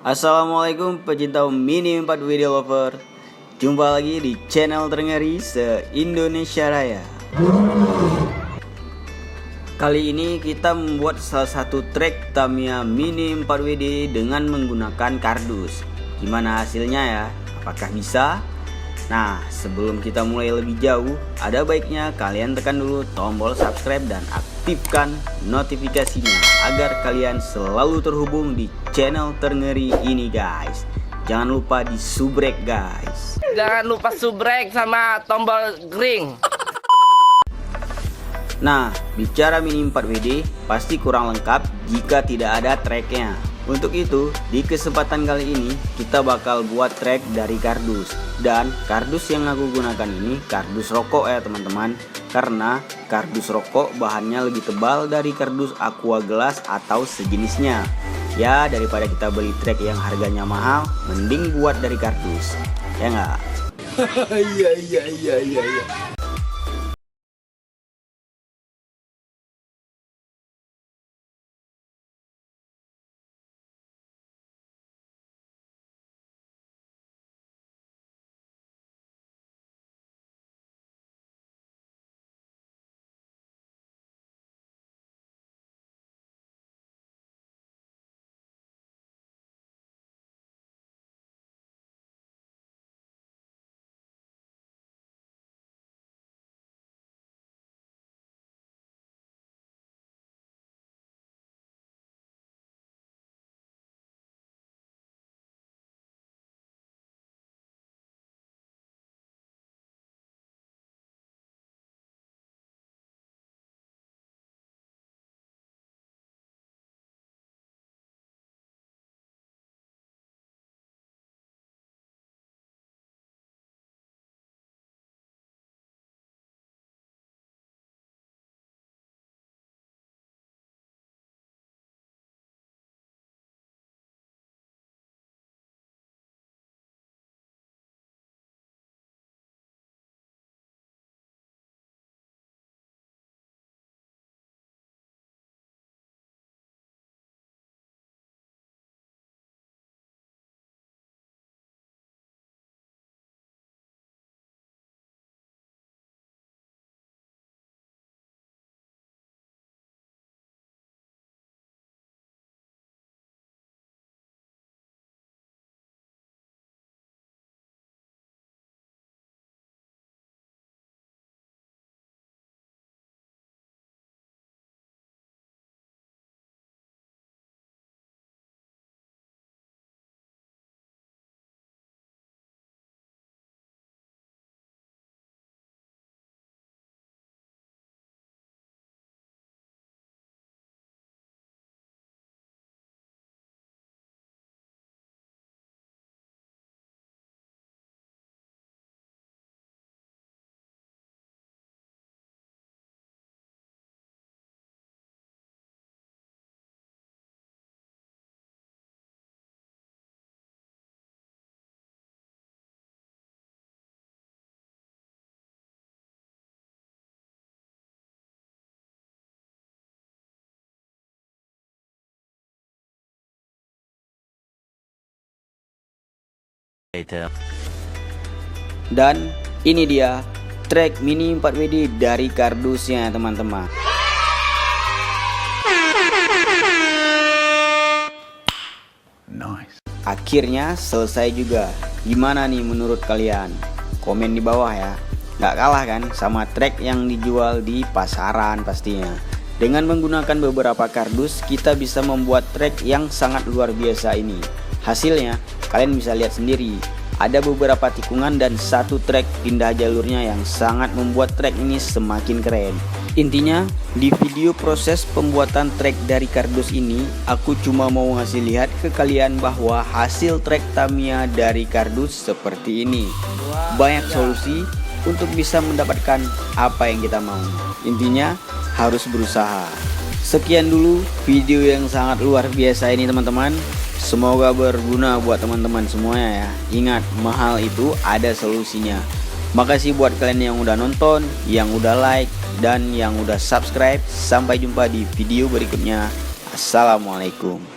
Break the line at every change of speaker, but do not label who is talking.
Assalamualaikum pecinta Mini 4 Video Lover. Jumpa lagi di channel terngeri se-Indonesia Raya. Kali ini kita membuat salah satu track Tamiya Mini 4WD dengan menggunakan kardus. Gimana hasilnya ya? Apakah bisa? Nah, sebelum kita mulai lebih jauh, ada baiknya kalian tekan dulu tombol subscribe dan aktifkan notifikasinya agar kalian selalu terhubung di channel terngeri ini guys. Jangan lupa di subrek guys.
Jangan lupa subrek sama tombol ring.
Nah, bicara Mini 4WD pasti kurang lengkap jika tidak ada tracknya. Untuk itu, di kesempatan kali ini kita bakal buat track dari kardus. Dan kardus yang aku gunakan ini kardus rokok ya teman-teman. Karena kardus rokok bahannya lebih tebal dari kardus aqua gelas atau sejenisnya. Ya, daripada kita beli track yang harganya mahal, mending buat dari kardus. Ya nggak? Iya. Dan ini dia track Mini 4WD dari kardusnya teman-teman.
Nice.
Akhirnya selesai juga. Gimana nih menurut kalian? Komen di bawah ya. Gak kalah kan sama track yang dijual di pasaran pastinya. Dengan menggunakan beberapa kardus kita bisa membuat track yang sangat luar biasa ini. Hasilnya kalian bisa lihat sendiri. Ada beberapa tikungan dan satu track pindah jalurnya yang sangat membuat track ini semakin keren. Intinya di video proses pembuatan track dari kardus ini aku cuma mau ngasih lihat ke kalian bahwa hasil track Tamiya dari kardus seperti ini. Banyak solusi untuk bisa mendapatkan apa yang kita mau. Intinya harus berusaha. Sekian dulu video yang sangat luar biasa ini teman-teman. Semoga berguna buat teman-teman semuanya ya. Ingat, mahal itu ada solusinya. Makasih buat kalian yang udah nonton, yang udah like, dan yang udah subscribe. Sampai jumpa di video berikutnya. Assalamualaikum.